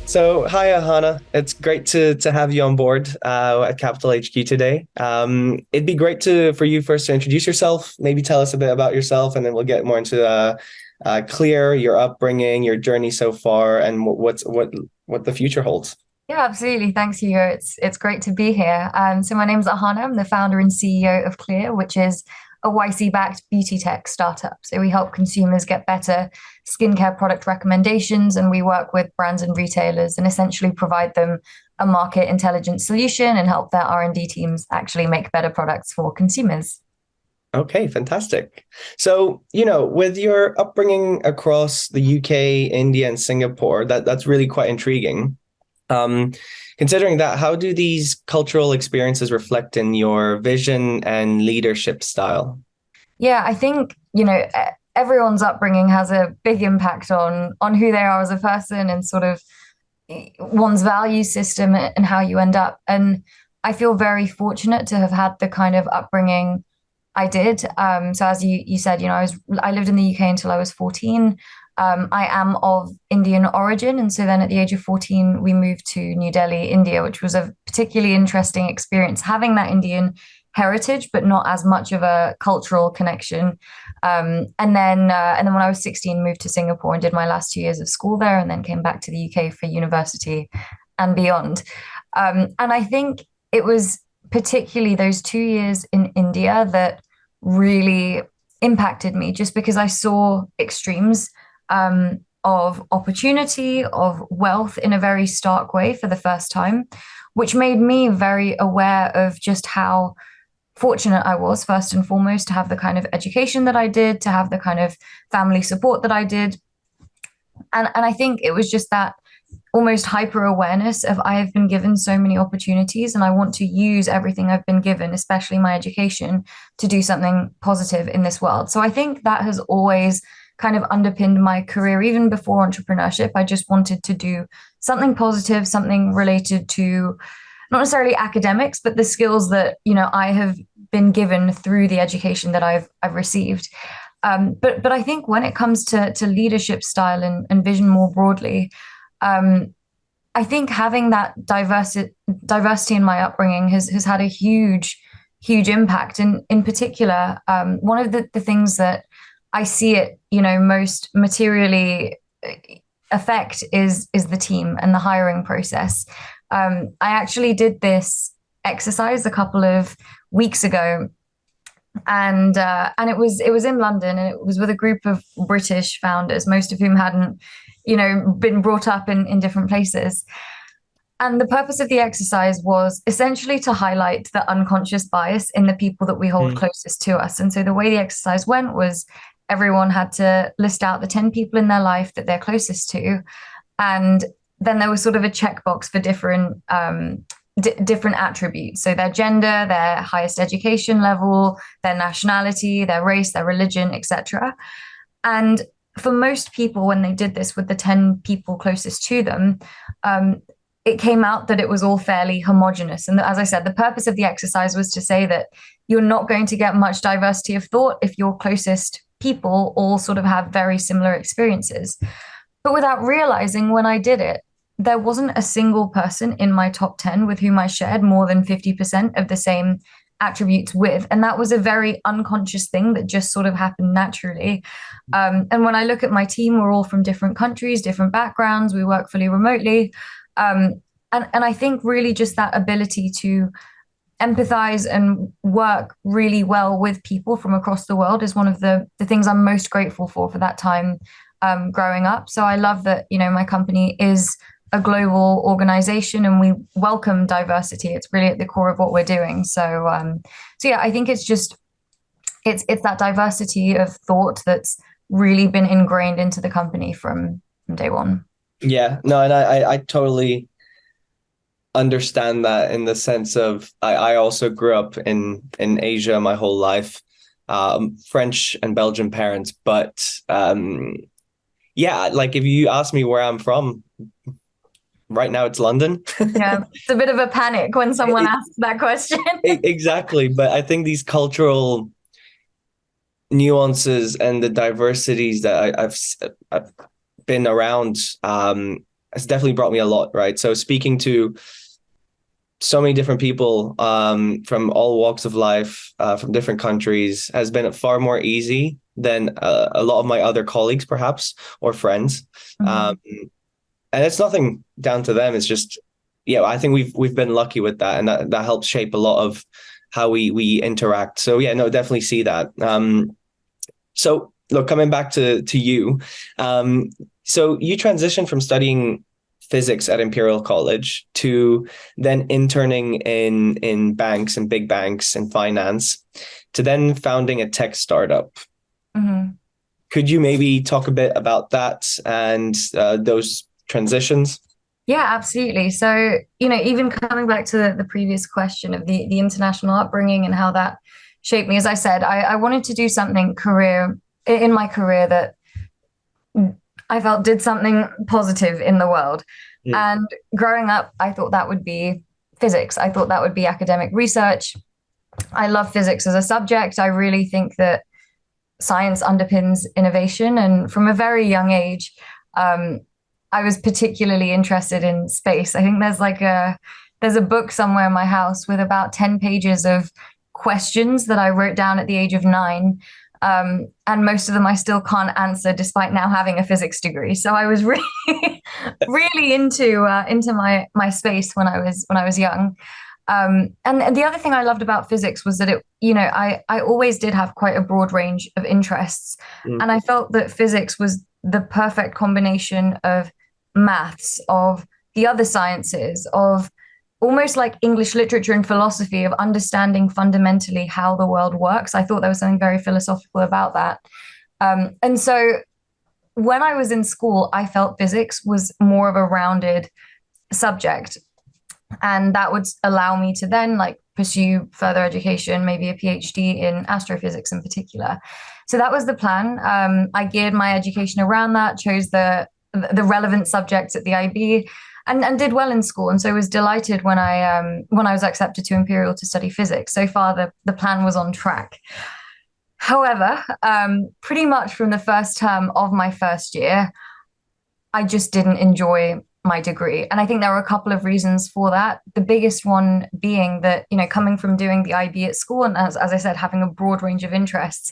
So, hi, Ahana. It's great to have you on board at Capital HQ today. It'd be great for you first to introduce yourself, maybe tell us a bit about yourself, and then we'll get more into Clear, your upbringing, your journey so far, and what the future holds. Yeah, absolutely. Thanks, Hugo. It's great to be here. So my name is Ahana. I'm the founder and CEO of Clear, which is a YC-backed beauty tech startup. So we help consumers get better skincare product recommendations, and we work with brands and retailers and essentially provide them a market intelligence solution and help their R&D teams actually make better products for consumers. Okay, fantastic. So, with your upbringing across the UK, India, and Singapore, that's really quite intriguing. Um, Considering that, how do these cultural experiences reflect in your vision and leadership style? Yeah, I think, everyone's upbringing has a big impact on who they are as a person and sort of one's value system and how you end up. And I feel very fortunate to have had the kind of upbringing I did. So as you said, I lived in the UK until I was 14. I am of Indian origin, and so then at the age of 14, we moved to New Delhi, India, which was a particularly interesting experience, having that Indian heritage, but not as much of a cultural connection. And then when I was 16, moved to Singapore and did my last 2 years of school there, and then came back to the UK for university and beyond. And I think it was particularly those 2 years in India that really impacted me, just because I saw extremes of opportunity, of wealth in a very stark way for the first time, which made me very aware of just how fortunate I was, first and foremost, to have the kind of education that I did, to have the kind of family support that I did. And I think it was just that almost hyper awareness of I have been given so many opportunities and I want to use everything I've been given, especially my education, to do something positive in this world. So I think that has always kind of underpinned my career, even before entrepreneurship. I just wanted to do something positive, something related to not necessarily academics, but the skills that, I have been given through the education that I've received. But I think when it comes to leadership style and vision more broadly, I think having that diversity in my upbringing has had a huge impact. And in particular, one of the things that I see it, most materially affect is the team and the hiring process. I actually did this exercise a couple of weeks ago, and it was in London, and it was with a group of British founders, most of whom hadn't, been brought up in different places. And the purpose of the exercise was essentially to highlight the unconscious bias in the people that we hold Mm. closest to us. And so the way the exercise went was everyone had to list out the 10 people in their life that they're closest to. And then there was sort of a checkbox for different attributes. So their gender, their highest education level, their nationality, their race, their religion, etc. And for most people, when they did this with the 10 people closest to them, it came out that it was all fairly homogenous. And as I said, the purpose of the exercise was to say that you're not going to get much diversity of thought if your closest people all sort of have very similar experiences. But without realizing, when I did it, there wasn't a single person in my top 10 with whom I shared more than 50% of the same attributes with. And that was a very unconscious thing that just sort of happened naturally. And when I look at my team, we're all from different countries, different backgrounds, we work fully remotely. And I think really just that ability to empathize and work really well with people from across the world is one of the things I'm most grateful for that time growing up. So I love that, my company is a global organization and we welcome diversity. It's really at the core of what we're doing. So yeah, I think it's that diversity of thought that's really been ingrained into the company from day one. Yeah, no, and I totally understand that in the sense of I also grew up in Asia my whole life, French and Belgian parents, but yeah, like if you ask me where I'm from, right now it's London. Yeah, it's a bit of a panic when someone asks that question. Exactly, but I think these cultural nuances and the diversities that I've been around has definitely brought me a lot, right? So speaking to so many different people from all walks of life, from different countries, has been far more easy than a lot of my other colleagues, perhaps, or friends. Mhm. And it's nothing down to them. It's just, yeah, I think we've been lucky with that, and that helps shape a lot of how we interact. So yeah, no, definitely see that. So look, coming back to you, so you transitioned from studying physics at Imperial College to then interning in banks and big banks and finance to then founding a tech startup. Mhm. Could you maybe talk a bit about that and those transitions? Yeah, absolutely. So, even coming back to the previous question of the international upbringing and how that shaped me, as I said, I wanted to do something in my career that I felt did something positive in the world. Mm. And growing up, I thought that would be physics. I thought that would be academic research. I love physics as a subject. I really think that science underpins innovation. And from a very young age, um, I was particularly interested in space. I think there's a book somewhere in my house with about 10 pages of questions that I wrote down at the age of 9. And most of them I still can't answer despite now having a physics degree. So I was really, really into my space when I was young. And the other thing I loved about physics was that I always did have quite a broad range of interests. Mm. And I felt that physics was the perfect combination of maths, of the other sciences, of almost like English literature and philosophy, of understanding fundamentally how the world works. I thought there was something very philosophical about that. And so when I was in school, I felt physics was more of a rounded subject, and that would allow me to then like pursue further education, maybe a PhD in astrophysics in particular. So that was the plan. I geared my education around that, chose the relevant subjects at the IB, and did well in school. And so I was delighted when I was accepted to Imperial to study physics. So far, the plan was on track. However, pretty much from the first term of my first year, I just didn't enjoy my degree. And I think there were a couple of reasons for that. The biggest one being that, coming from doing the IB at school and as I said, having a broad range of interests,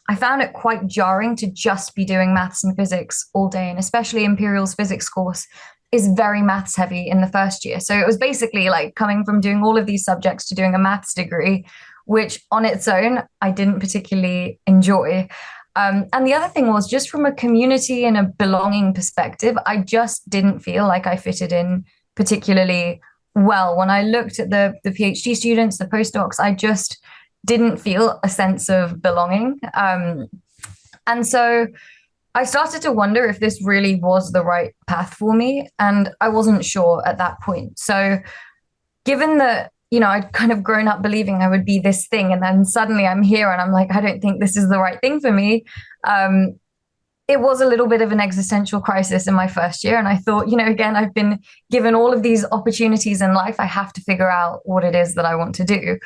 I found it quite jarring to just be doing maths and physics all day. And especially Imperial's physics course is very maths heavy in the first year. So it was basically like coming from doing all of these subjects to doing a maths degree, which on its own, I didn't particularly enjoy. And the other thing was just from a community and a belonging perspective, I just didn't feel like I fitted in particularly well. When I looked at the PhD students, the postdocs, I just didn't feel a sense of belonging. And so I started to wonder if this really was the right path for me. And I wasn't sure at that point. So given that, I'd kind of grown up believing I would be this thing, and then suddenly I'm here and I'm like, I don't think this is the right thing for me. It was a little bit of an existential crisis in my first year. And I thought, again, I've been given all of these opportunities in life. I have to figure out what it is that I want to do.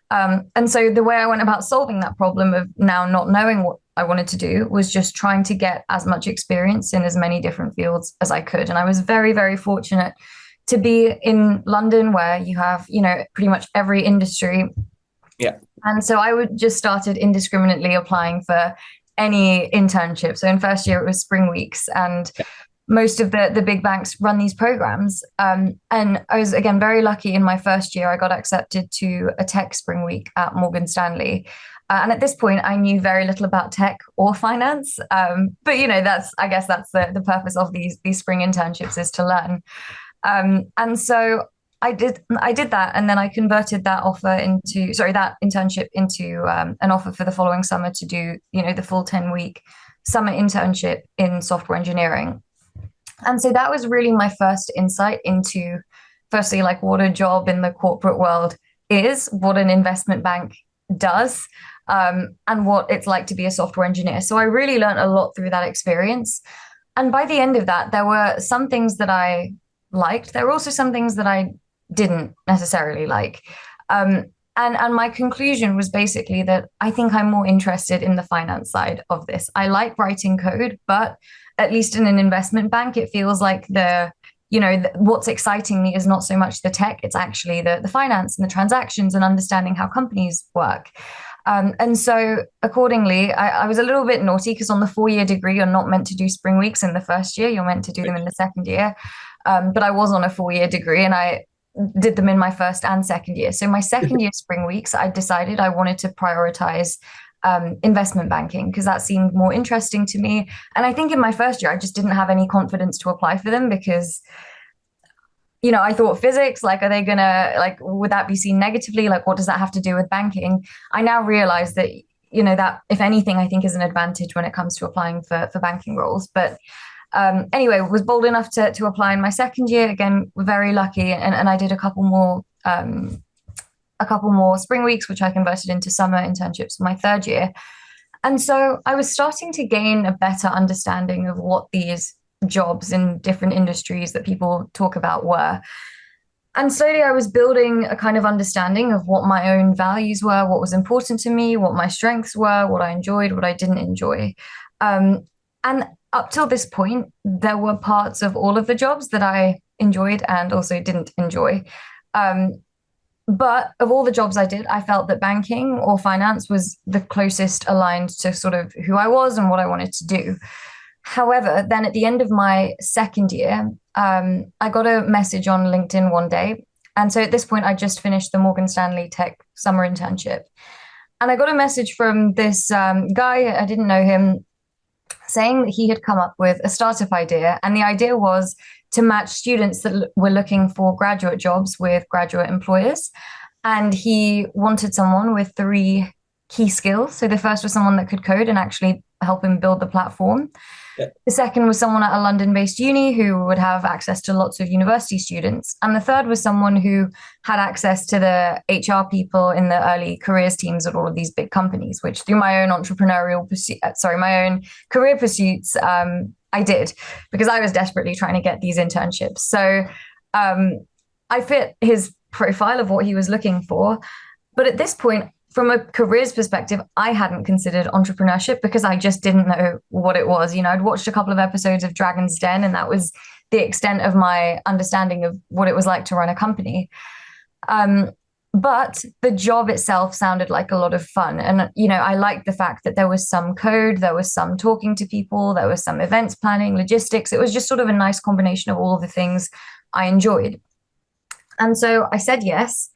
And so the way I went about solving that problem of now not knowing what I wanted to do was just trying to get as much experience in as many different fields as I could. And I was very, very fortunate to be in London, where you have, pretty much every industry. Yeah. And so I would just started indiscriminately applying for any internship. So in first year, it was spring weeks, and most of the big banks run these programs. And I was, again, very lucky in my first year. I got accepted to a tech spring week at Morgan Stanley. And at this point, I knew very little about tech or finance. But, I guess that's the purpose of these spring internships, is to learn. And so I did that, and then I converted that internship into an offer for the following summer to do, the full 10-week summer internship in software engineering. And so that was really my first insight into, firstly, like what a job in the corporate world is, what an investment bank does, and what it's like to be a software engineer. So I really learned a lot through that experience. And by the end of that, there were some things that I liked. There were also some things that I didn't necessarily like. And my conclusion was basically that I think I'm more interested in the finance side of this. I like writing code, but at least in an investment bank, it feels like what's exciting me is not so much the tech, it's actually the finance and the transactions and understanding how companies work. And so accordingly, I was a little bit naughty because on the 4-year degree, you're not meant to do spring weeks in the first year, you're meant to do them in the second year. But I was on a 4-year degree and I did them in my first and second year. So my second year spring weeks, I decided I wanted to prioritize investment banking because that seemed more interesting to me. And I think in my first year, I just didn't have any confidence to apply for them because I thought physics, like, are they gonna, like, would that be seen negatively? Like, what does that have to do with banking? I now realize that, that if anything, I think is an advantage when it comes to applying for banking roles. But anyway, was bold enough to apply in my second year. Again, we're very lucky. And I did a couple more spring weeks, which I converted into summer internships for my third year. And so I was starting to gain a better understanding of what these jobs in different industries that people talk about were. And slowly I was building a kind of understanding of what my own values were, what was important to me, what my strengths were, what I enjoyed, what I didn't enjoy. And up till this point, there were parts of all of the jobs that I enjoyed and also didn't enjoy. But of all the jobs I did, I felt that banking or finance was the closest aligned to sort of who I was and what I wanted to do. However, then at the end of my second year, I got a message on LinkedIn one day. And so at this point, I just finished the Morgan Stanley Tech summer internship. And I got a message from this guy, I didn't know him, saying that he had come up with a startup idea. And the idea was to match students that were looking for graduate jobs with graduate employers. And he wanted someone with 3 key skills. So the first was someone that could code and actually help him build the platform. Yeah. The second was someone at a London-based uni who would have access to lots of university students. And the third was someone who had access to the HR people in the early careers teams at all of these big companies, which through my own my own career pursuits, I did because I was desperately trying to get these internships. So I fit his profile of what he was looking for. But at this point, from a careers perspective, I hadn't considered entrepreneurship because I just didn't know what it was. I'd watched a couple of episodes of Dragon's Den, and that was the extent of my understanding of what it was like to run a company. But the job itself sounded like a lot of fun. And, I liked the fact that there was some code, there was some talking to people, there was some events planning, logistics. It was just sort of a nice combination of all of the things I enjoyed. And so I said yes.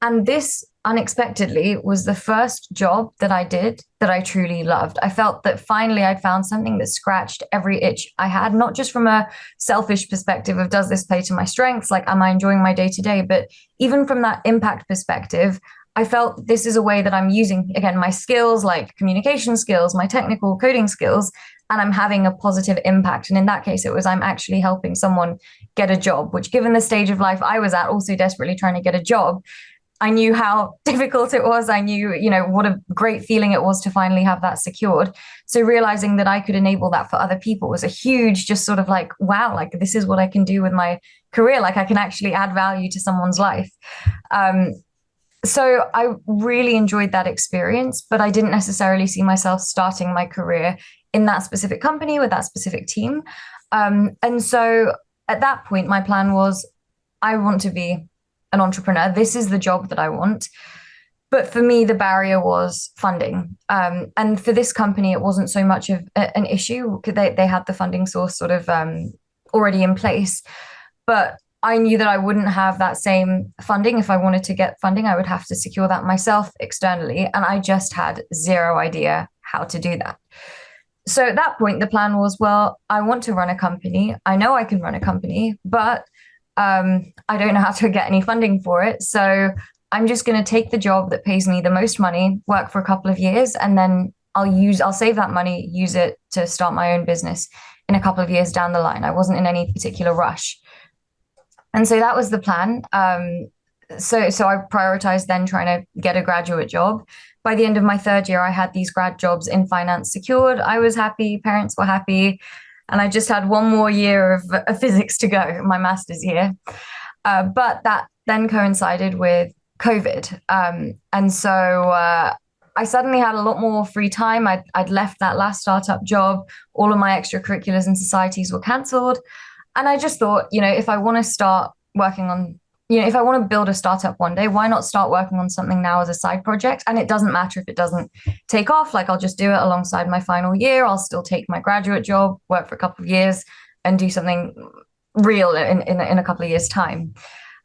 And this unexpectedly was the first job that I did that I truly loved. I felt that finally I'd found something that scratched every itch I had, not just from a selfish perspective of does this play to my strengths, like am I enjoying my day to day, but even from that impact perspective, I felt this is a way that I'm using, again, my skills, like communication skills, my technical coding skills, and I'm having a positive impact. And in that case, it was I'm actually helping someone get a job, which given the stage of life I was at, also desperately trying to get a job, I knew how difficult it was. I knew, what a great feeling it was to finally have that secured. So realizing that I could enable that for other people was a huge, just sort of like, wow, like this is what I can do with my career. Like I can actually add value to someone's life. So I really enjoyed that experience, but I didn't necessarily see myself starting my career in that specific company with that specific team. And so at that point, my plan was, I want to be an entrepreneur. This is the job that I want. But for me, the barrier was funding. And for this company, it wasn't so much of an issue because they had the funding source sort of already in place. But I knew that I wouldn't have that same funding. If I wanted to get funding, I would have to secure that myself externally. And I just had zero idea how to do that. So at that point, the plan was, well, I want to run a company. I know I can run a company, but I don't know how to get any funding for it. So I'm just going to take the job that pays me the most money, work for a couple of years, and then I'll save that money, use it to start my own business in a couple of years down the line. I wasn't in any particular rush. And so that was the plan. So I prioritized then trying to get a graduate job. By the end of my third year, I had these grad jobs in finance secured. I was happy, parents were happy. And I just had one more year of physics to go, my master's year. But that then coincided with COVID. And so I suddenly had a lot more free time. I'd left that last startup job. All of my extracurriculars and societies were cancelled. And I just thought, if I want to start working on, if I want to build a startup one day, why not start working on something now as a side project? And it doesn't matter if it doesn't take off. Like, I'll just do it alongside my final year. I'll still take my graduate job, work for a couple of years, and do something real in a couple of years' time.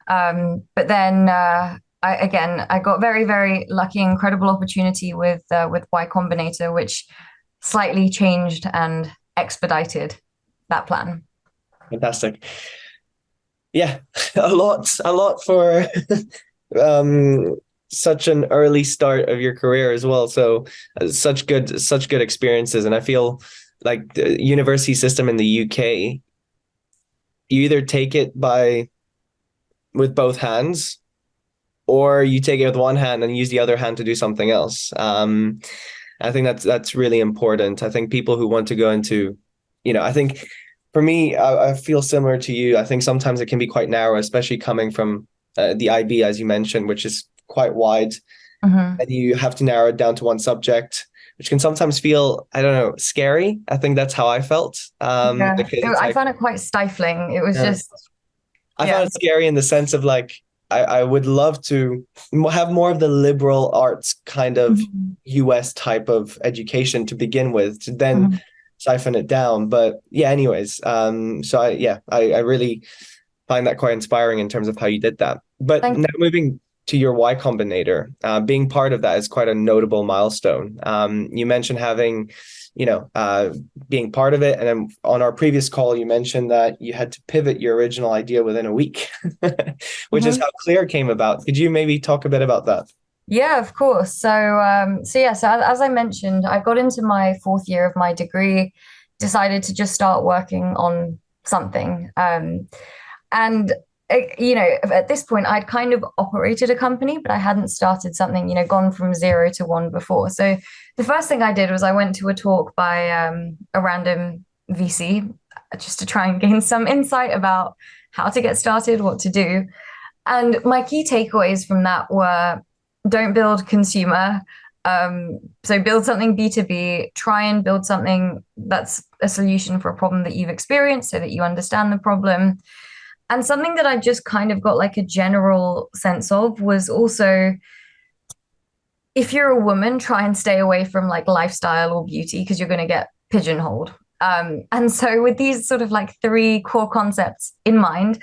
But then I got very, very lucky, incredible opportunity with Y Combinator, which slightly changed and expedited that plan. Fantastic. Yeah, a lot for um such an early start of your career as well. So such good experiences, and I feel like the university system in the UK, you either take it by with both hands, or you take it with one hand and use the other hand to do something else. I think that's really important. I think people who want to go into, I think for me, I feel similar to you. I think sometimes it can be quite narrow, especially coming from the IB, as you mentioned, which is quite wide, Mm-hmm. and you have to narrow it down to one subject, which can sometimes feel, I don't know, scary. I think that's how I felt, Yeah, because it's I like, found it quite stifling. It was yeah. just, I yeah. found it scary in the sense of like, I would love to have more of the liberal arts kind of Mhm. US type of education to begin with, to then Mhm. siphon it down. But yeah, anyways, so I really find that quite inspiring in terms of how you did that. But Thank now moving to your Y Combinator, being part of that is quite a notable milestone. You mentioned having, being part of it, and then on our previous call, you mentioned that you had to pivot your original idea within a week, which is you. how Clear came about. Could you maybe talk a bit about that? Yeah, of course. So as I mentioned, I got into my fourth year of my degree, decided to just start working on something. And at this point, I'd kind of operated a company, but I hadn't started something, gone from zero to one before. So the first thing I did was I went to a talk by a random VC just to try and gain some insight about how to get started, what to do. And my key takeaways from that were don't build consumer. So build something B2B, try and build something that's a solution for a problem that you've experienced so that you understand the problem. And something that I just kind of got like a general sense of was also if you're a woman, try and stay away from like lifestyle or beauty because you're going to get pigeonholed. And so, with these sort of like three core concepts in mind,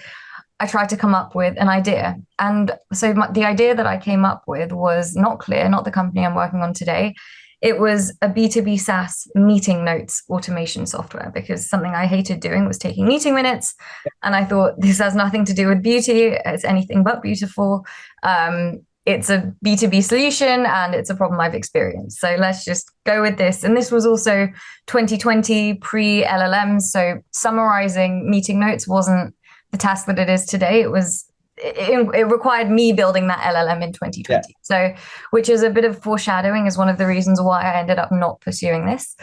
I tried to come up with an idea. And so the idea that I came up with was not Clear, not the company I'm working on today. It was a B2B SaaS meeting notes automation software because something I hated doing was taking meeting minutes. And I thought this has nothing to do with beauty, it's anything but beautiful. It's a B2B solution and it's a problem I've experienced. So let's just go with this. And this was also 2020 pre LLMs. So summarizing meeting notes wasn't the task that it is today. It required me building that LLM in Yeah. 2020. So, which is a bit of foreshadowing, is one of the reasons why I ended up not pursuing this.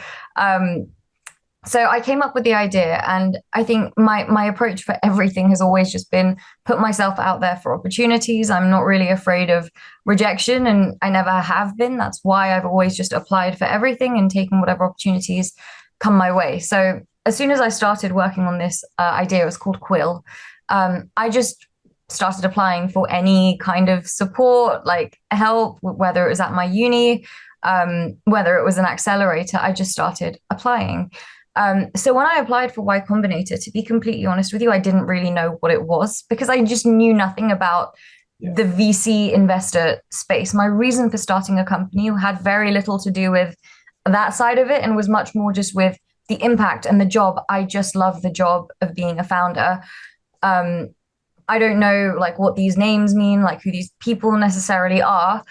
So I came up with the idea, and I think my approach for everything has always just been put myself out there for opportunities. I'm not really afraid of rejection, and I never have been. That's why I've always just applied for everything and taken whatever opportunities come my way. So as soon as I started working on this idea, it was called Quill. I just started applying for any kind of support, like help, whether it was at my uni, whether it was an accelerator. I just started applying. So when I applied for Y Combinator, to be completely honest with you, I didn't really know what it was because I just knew nothing about the VC investor space. My reason for starting a company had very little to do with that side of it and was much more just with the impact and the job. I just love the job of being a founder. I don't know like what these names mean, like who these people necessarily are.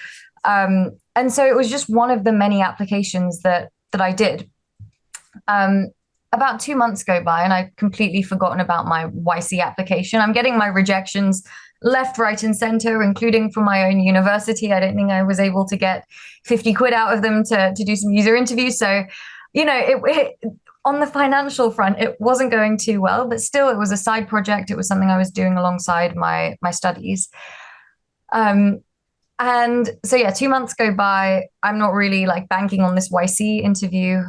And so it was just one of the many applications that I did. About 2 months go by and I'd completely forgotten about my YC application. I'm getting my rejections left, right, and center, including from my own university. I don't think I was able to get 50 quid out of them to do some user interviews. So, on the financial front, it wasn't going too well, but still it was a side project. It was something I was doing alongside my studies. And so yeah, 2 months go by. I'm not really like banking on this YC interview.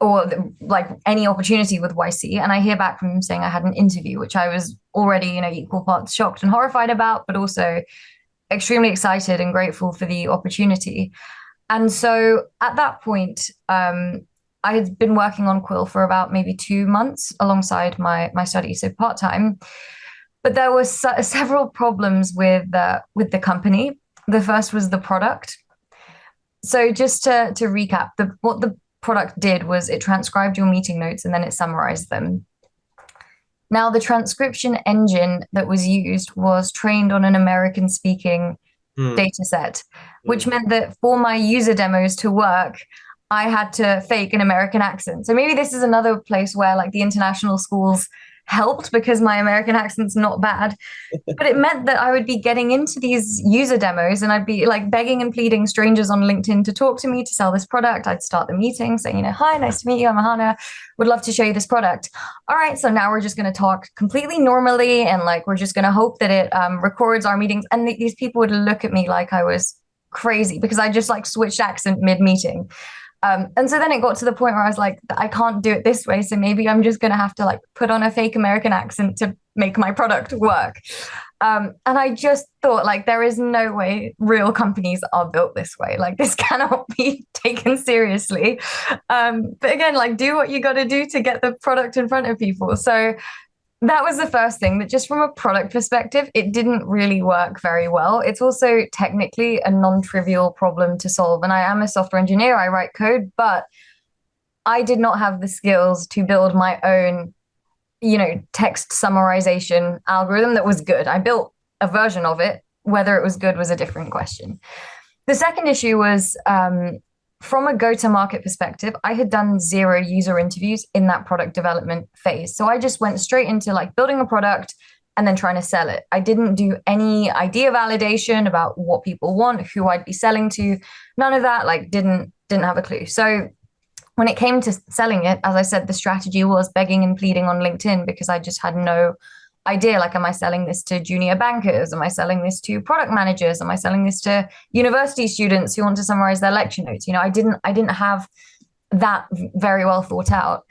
or like any opportunity with YC. And I hear back from them saying I had an interview, which I was already, equal parts shocked and horrified about, but also extremely excited and grateful for the opportunity. And so at that point, I had been working on Quill for about maybe 2 months alongside my studies, so part time. But there were several problems with the company. The first was the product. So just to recap, what the product did was it transcribed your meeting notes and then it summarized them. Now, the transcription engine that was used was trained on an American speaking data set, which meant that for my user demos to work, I had to fake an American accent. So maybe this is another place where like the international schools helped because my American accent's not bad. But it meant that I would be getting into these user demos and I'd be like begging and pleading strangers on LinkedIn to talk to me to sell this product. I'd start the meeting saying, hi, nice to meet you. I'm Ahana. Would love to show you this product. All right, so now we're just going to talk completely normally and like we're just going to hope that it records our meetings. And these people would look at me like I was crazy because I just like switched accent mid-meeting. And so then it got to the point where I was like, I can't do it this way. So maybe I'm just going to have to like put on a fake American accent to make my product work. And I just thought like, there is no way real companies are built this way. Like this cannot be taken seriously. But again, like do what you got to do to get the product in front of people. So that was the first thing, that just from a product perspective, it didn't really work very well. It's also technically a non-trivial problem to solve. And I am a software engineer, I write code, but I did not have the skills to build my own, text summarization algorithm that was good. I built a version of it. Whether it was good was a different question. The second issue was from a go-to-market perspective, I had done 0 user interviews in that product development phase. So I just went straight into like building a product and then trying to sell it. I didn't do any idea validation about what people want, who I'd be selling to. None of that, like didn't have a clue. So when it came to selling it, as I said, the strategy was begging and pleading on LinkedIn because I just had no idea. Like, am I selling this to junior bankers? Am I selling this to product managers? Am I selling this to university students who want to summarize their lecture notes? I didn't have that very well thought out.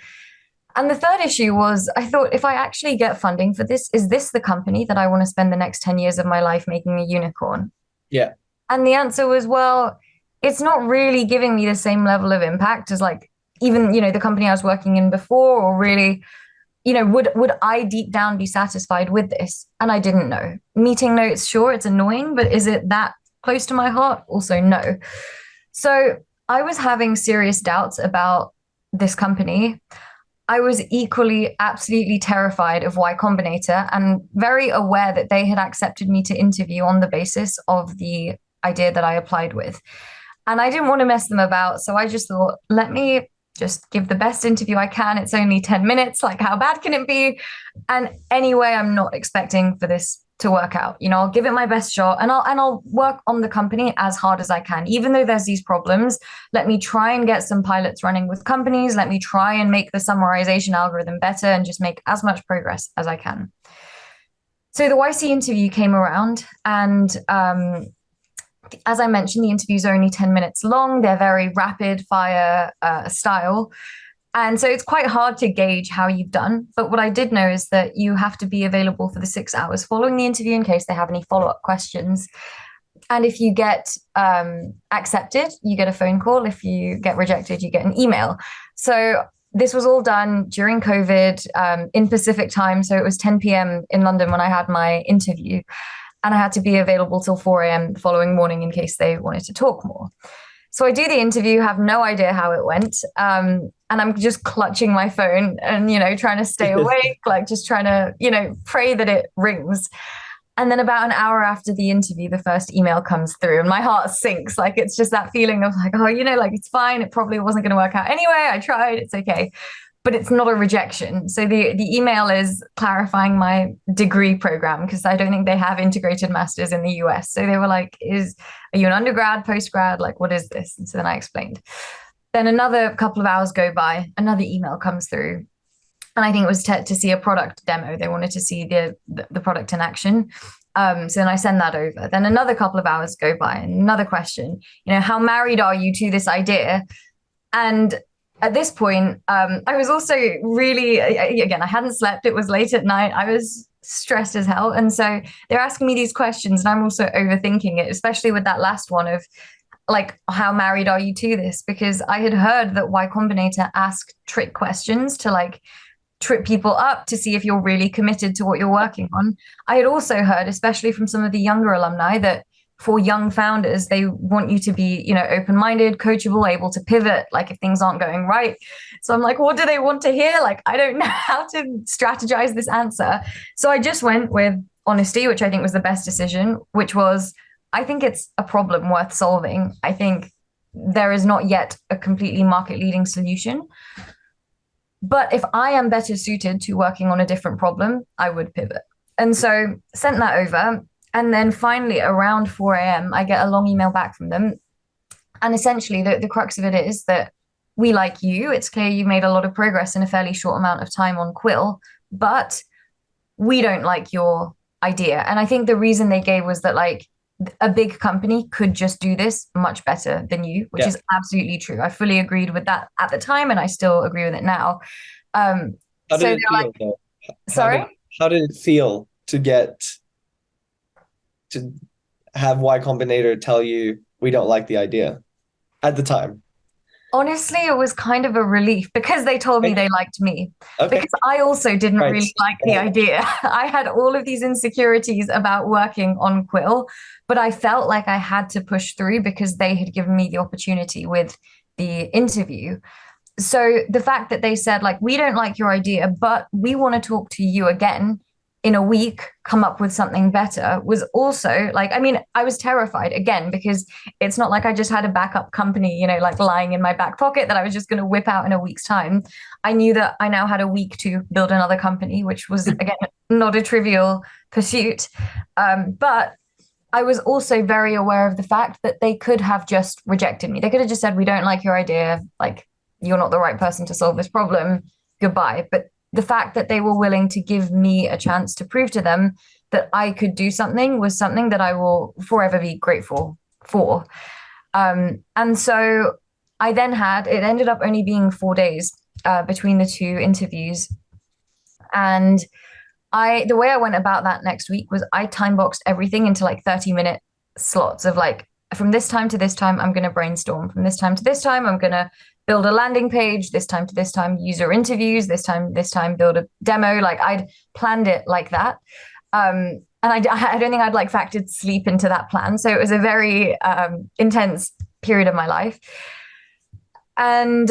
And the third issue was, I thought, if I actually get funding for this, is this the company that I want to spend the next 10 years of my life making a unicorn? Yeah. And the answer was, well, it's not really giving me the same level of impact as like even, the company I was working in before, or really, would I deep down be satisfied with this? And I didn't know. Meeting notes, sure, it's annoying, but is it that close to my heart? Also, no. So I was having serious doubts about this company. I was equally absolutely terrified of Y Combinator and very aware that they had accepted me to interview on the basis of the idea that I applied with. And I didn't want to mess them about. So I just thought, let me just give the best interview I can. It's only 10 minutes. Like, how bad can it be? And anyway, I'm not expecting for this to work out. I'll give it my best shot and I'll work on the company as hard as I can. Even though there's these problems, let me try and get some pilots running with companies. Let me try and make the summarization algorithm better and just make as much progress as I can. So the YC interview came around, and as I mentioned, the interviews are only 10 minutes long. They're very rapid fire style. And so it's quite hard to gauge how you've done. But what I did know is that you have to be available for the 6 hours following the interview in case they have any follow-up questions. And if you get accepted, you get a phone call. If you get rejected, you get an email. So this was all done during COVID in Pacific time. So it was 10 p.m. in London when I had my interview. And I had to be available till 4 a.m. the following morning in case they wanted to talk more. So I do the interview, have no idea how it went. And I'm just clutching my phone and, trying to stay awake, like just trying to, pray that it rings. And then about an hour after the interview, the first email comes through and my heart sinks. Like, it's just that feeling of like, oh, like it's fine. It probably wasn't going to work out anyway. I tried. It's okay. But it's not a rejection. So the email is clarifying my degree program because I don't think they have integrated masters in the US. So they were like, are you an undergrad, postgrad? Like, what is this? And so then I explained. Then another couple of hours go by, another email comes through. And I think it was to see a product demo. They wanted to see the product in action. So then I send that over. Then another couple of hours go by and another question, how married are you to this idea? And at this point, I was also really, again, I hadn't slept. It was late at night. I was stressed as hell. And so they're asking me these questions, and I'm also overthinking it, especially with that last one of like, how married are you to this? Because I had heard that Y Combinator asked trick questions to like trip people up to see if you're really committed to what you're working on. I had also heard, especially from some of the younger alumni, that for young founders, they want you to be, open-minded, coachable, able to pivot, like if things aren't going right. So I'm like, what do they want to hear? Like, I don't know how to strategize this answer. So I just went with honesty, which I think was the best decision, which was, I think it's a problem worth solving. I think there is not yet a completely market-leading solution. But if I am better suited to working on a different problem, I would pivot. And so sent that over. And then finally, around 4 a.m., I get a long email back from them. And essentially, the crux of it is that we like you. It's clear you made a lot of progress in a fairly short amount of time on Quill, but we don't like your idea. And I think the reason they gave was that, like, a big company could just do this much better than you, which is absolutely true. I fully agreed with that at the time, and I still agree with it now. How So did it they're feel like, though? sorry? How did it feel to have Y Combinator tell you we don't like the idea at the time? Honestly, it was kind of a relief because they told me Okay. they liked me. Okay. Because I also didn't Right. really like the idea. I had all of these insecurities about working on Quill, but I felt like I had to push through because they had given me the opportunity with the interview. So the fact that they said, like, we don't like your idea, but we want to talk to you again in a week, come up with something better, was also like, I mean, I was terrified again, because it's not like I just had a backup company, like lying in my back pocket that I was just going to whip out in a week's time. I knew that I now had a week to build another company, which was, again, not a trivial pursuit. But I was also very aware of the fact that they could have just rejected me. They could have just said, we don't like your idea. Like, you're not the right person to solve this problem. Goodbye. But the fact that they were willing to give me a chance to prove to them that I could do something was something that I will forever be grateful for. And so I then it ended up only being 4 days between the two interviews. And the way I went about that next week was I time boxed everything into like 30-minute slots of like, from this time to this time, I'm going to brainstorm. From this time to this time, I'm going to build a landing page. This time to this time, user interviews. This time, build a demo. Like, I'd planned it like that. And I don't think I'd like factored sleep into that plan. So it was a very intense period of my life. And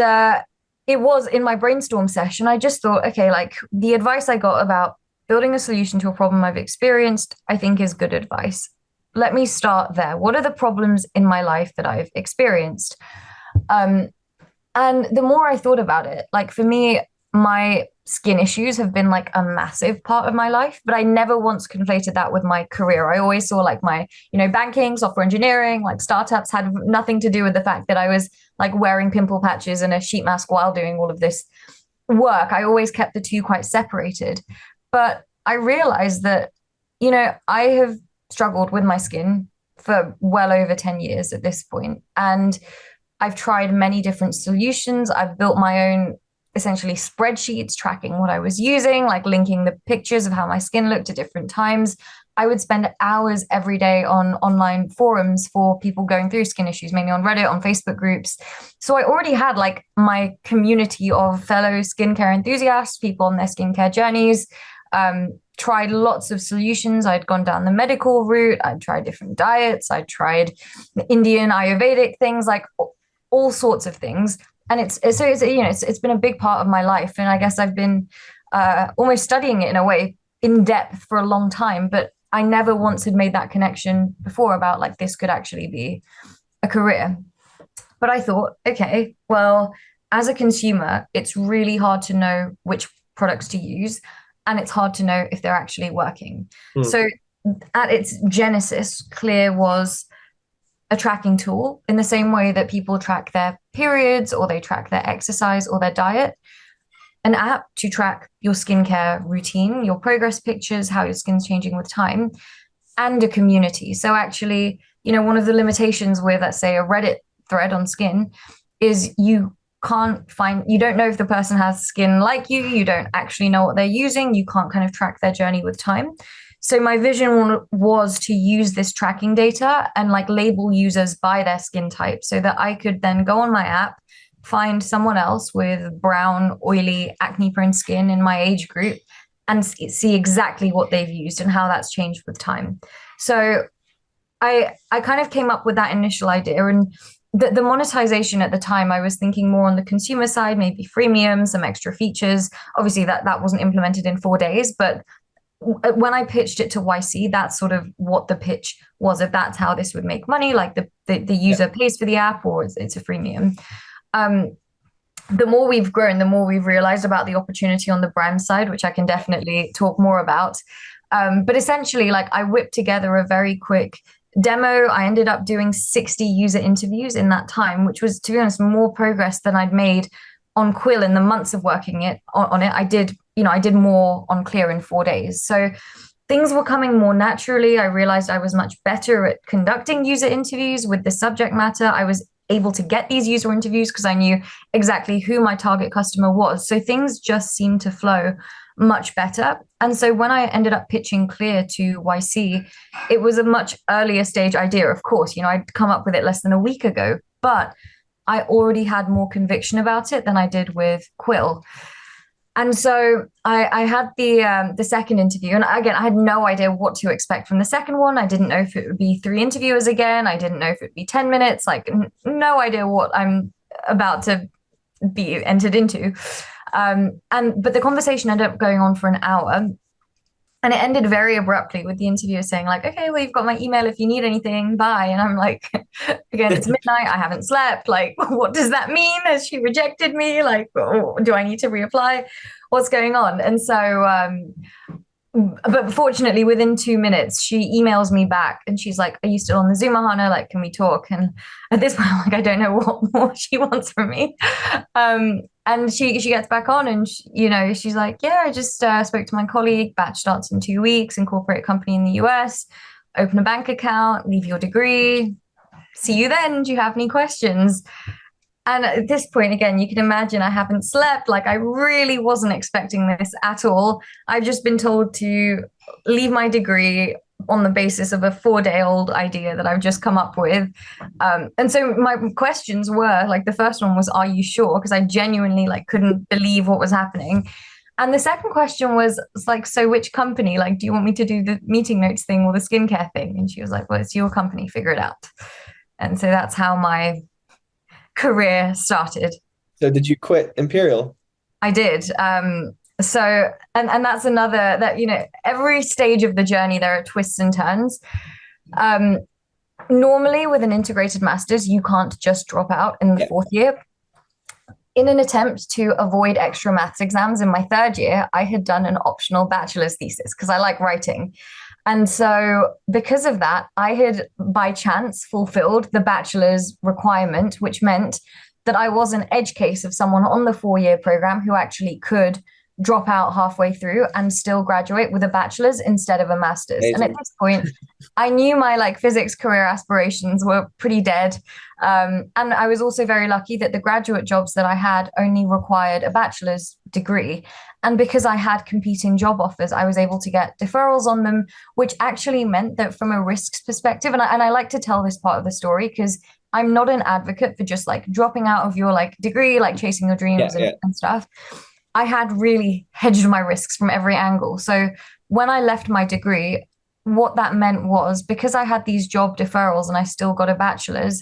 it was in my brainstorm session, I just thought, okay, like, the advice I got about building a solution to a problem I've experienced, I think is good advice. Let me start there. What are the problems in my life that I've experienced? And the more I thought about it, like, for me, my skin issues have been like a massive part of my life, but I never once conflated that with my career. I always saw like my, banking, software engineering, like startups had nothing to do with the fact that I was like wearing pimple patches and a sheet mask while doing all of this work. I always kept the two quite separated. But I realized that, I have struggled with my skin for well over 10 years at this point. And I've tried many different solutions. I've built my own, essentially, spreadsheets tracking what I was using, like linking the pictures of how my skin looked at different times. I would spend hours every day on online forums for people going through skin issues, mainly on Reddit, on Facebook groups. So I already had like my community of fellow skincare enthusiasts, people on their skincare journeys. Tried lots of solutions. I'd gone down the medical route. I'd tried different diets. I tried the Indian Ayurvedic things, like all sorts of things. And it's been a big part of my life. And I guess I've been almost studying it in a way in depth for a long time, but I never once had made that connection before about like, this could actually be a career. But I thought, okay, well, as a consumer, it's really hard to know which products to use, and it's hard to know if they're actually working. So at its genesis, Clear was a tracking tool in the same way that people track their periods or they track their exercise or their diet. An app to track your skincare routine, your progress pictures, how your skin's changing with time, and a community. So actually, one of the limitations with, let's say, a Reddit thread on skin is you you don't know if the person has skin like you don't actually know what they're using, you can't kind of track their journey with time. So my vision was to use this tracking data and like label users by their skin type so that I could then go on my app, find someone else with brown, oily, acne-prone skin in my age group and see exactly what they've used and how that's changed with time. So I kind of came up with that initial idea, and the monetization at the time, I was thinking more on the consumer side, maybe freemium, some extra features. Obviously, that wasn't implemented in 4 days, but when I pitched it to YC, that's sort of what the pitch was. If that's how this would make money, like the user pays for the app or it's a freemium. The more we've grown, the more we've realized about the opportunity on the brand side, which I can definitely talk more about. But essentially, like I whipped together a very quick demo. I ended up doing 60 user interviews in that time, which was, to be honest, more progress than I'd made on Quill in the months of working on it. I did more on Clear in 4 days. So things were coming more naturally. I realized I was much better at conducting user interviews with the subject matter. I was able to get these user interviews because I knew exactly who my target customer was. So things just seemed to flow much better. And so when I ended up pitching Clear to YC, it was a much earlier stage idea. Of course, I'd come up with it less than a week ago, but I already had more conviction about it than I did with Quill. And so I had the second interview, and again, I had no idea what to expect from the second one. I didn't know if it would be 3 interviewers again. I didn't know if it would be 10 minutes, like no idea what I'm about to be entered into. But the conversation ended up going on for an hour. And it ended very abruptly with the interviewer saying like, okay, well, you've got my email if you need anything, bye. And I'm like, again, it's midnight. I haven't slept. Like, what does that mean? Has she rejected me? Like, do I need to reapply? What's going on? And so, but fortunately, within 2 minutes, she emails me back and she's like, are you still on the Zoom, Ahana? Like, can we talk? And at this point, I'm like, I don't know what more she wants from me. And she gets back on and, she's like, yeah, I just spoke to my colleague, batch starts in 2 weeks, incorporate a company in the US, open a bank account, leave your degree. See you then. Do you have any questions? And at this point, again, you can imagine I haven't slept. Like I really wasn't expecting this at all. I've just been told to leave my degree on the basis of a 4-day-old idea that I've just come up with. And so my questions were like, the first one was, are you sure? Because I genuinely like couldn't believe what was happening. And the second question was like, so which company? Like, do you want me to do the meeting notes thing or the skincare thing? And she was like, well, it's your company, figure it out. And so that's how my career started. So did you quit Imperial? I did. So that's another that, every stage of the journey, there are twists and turns. Normally with an integrated master's, you can't just drop out in the 4th year. In an attempt to avoid extra maths exams in my 3rd year, I had done an optional bachelor's thesis because I like writing. And so because of that, I had by chance fulfilled the bachelor's requirement, which meant that I was an edge case of someone on the 4-year program who actually could drop out halfway through and still graduate with a bachelor's instead of a master's. Amazing. And at this point, I knew my like physics career aspirations were pretty dead. And I was also very lucky that the graduate jobs that I had only required a bachelor's degree. And because I had competing job offers, I was able to get deferrals on them, which actually meant that from a risks perspective, and I like to tell this part of the story because I'm not an advocate for just like dropping out of your like degree, like chasing your dreams and stuff. I had really hedged my risks from every angle. So when I left my degree, what that meant was because I had these job deferrals and I still got a bachelor's,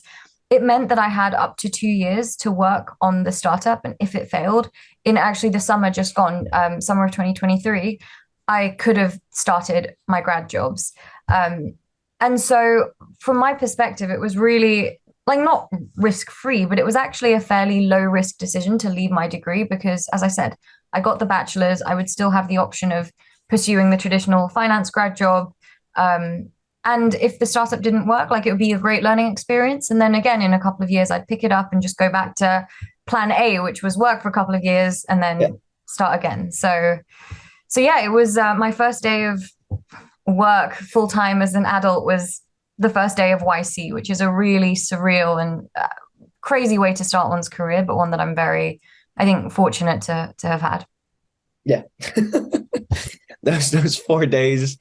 it meant that I had up to 2 years to work on the startup. And if it failed, in actually the summer just gone, summer of 2023, I could have started my grad jobs. And so from my perspective, it was really like not risk-free, but it was actually a fairly low-risk decision to leave my degree because, as I said, I got the bachelor's. I would still have the option of pursuing the traditional finance grad job. And if the startup didn't work, like it would be a great learning experience. And then again, in a couple of years, I'd pick it up and just go back to plan A, which was work for a couple of years and then start again. So yeah, it was my first day of work full-time as an adult was the first day of YC, which is a really surreal and crazy way to start one's career, but one that I'm very, I think, fortunate to have had. Yeah. Those 4 days,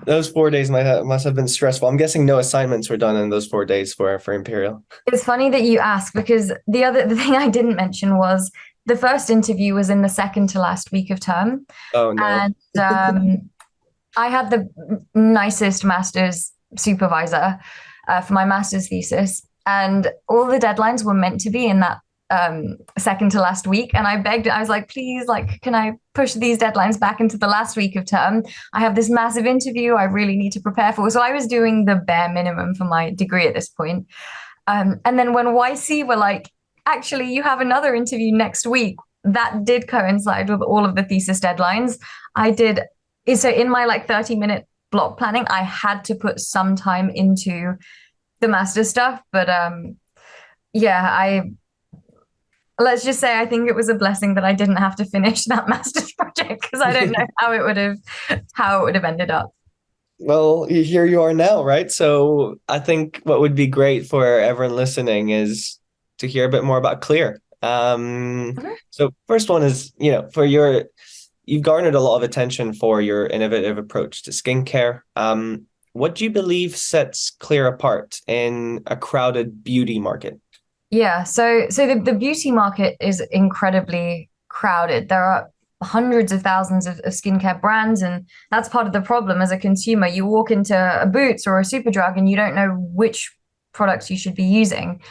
those 4 days must have been stressful. I'm guessing no assignments were done in those 4 days for Imperial. It's funny that you ask because the thing I didn't mention was the first interview was in the second to last week of term. Oh no. And I had the nicest master's supervisor for my master's thesis, and all the deadlines were meant to be in that second to last week. And I begged, I was like, please, like, can I push these deadlines back into the last week of term? I have this massive interview I really need to prepare for. So I was doing the bare minimum for my degree at this point. And then when YC were like, actually, you have another interview next week, that did coincide with all of the thesis deadlines. I did. So in my like 30-minute block planning, I had to put some time into the master stuff. But yeah, let's just say I think it was a blessing that I didn't have to finish that master's project, because I don't know how it would have ended up. Well, here you are now, right? So I think what would be great for everyone listening is to hear a bit more about Clear. So first one is, you've garnered a lot of attention for your innovative approach to skincare. What do you believe sets Clear apart in a crowded beauty market? Yeah, so the beauty market is incredibly crowded. There are hundreds of thousands of skincare brands, and that's part of the problem as a consumer. You walk into a Boots or a Superdrug and you don't know which products you should be using.